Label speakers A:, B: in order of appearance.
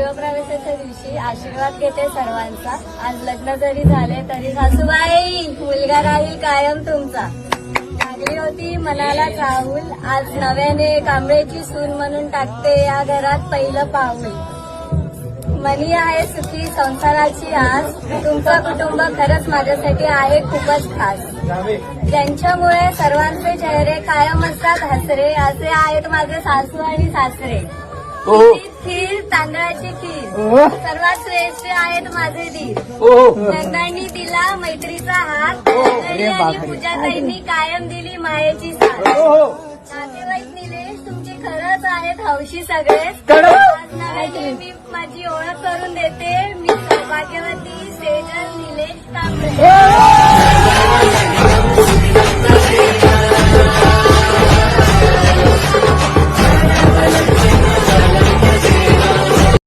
A: गृहप्रवेशाच्या दिवशी आशीर्वाद घेते सर्वांचा. आज लग्न जरी झाले तरी सासूबाई मुलगा राहील कायम तुमचा. लागली होती मनाला चाहूल, आज नव्याने कांबळेची सून म्हणून टाकते या घरात पहिलं पाऊल. मनी आहे सुखी संसाराची आस, तुमचं कुटुंब खरंच माझ्यासाठी आहे खूपच खास. ज्यांच्यामुळे सर्वांचे चेहरे कायम असतात हसरे, असे आहेत माझे सासू आणि सासरे. खीर तांदळाची खीर सर्वात श्रेष्ठ आहेत माझे दीर. लग्नांनी दिला मैत्रीचा हात, आणि पूजाताईंनी कायम दिली मायेची साथ. नातेवाईक निलेश तुमचे खरंच आहेत हौशी सगळेच. आज नव्याने मी माझी ओळख करून देते, मी सौभाग्यवती सेजल निलेश कांबळे.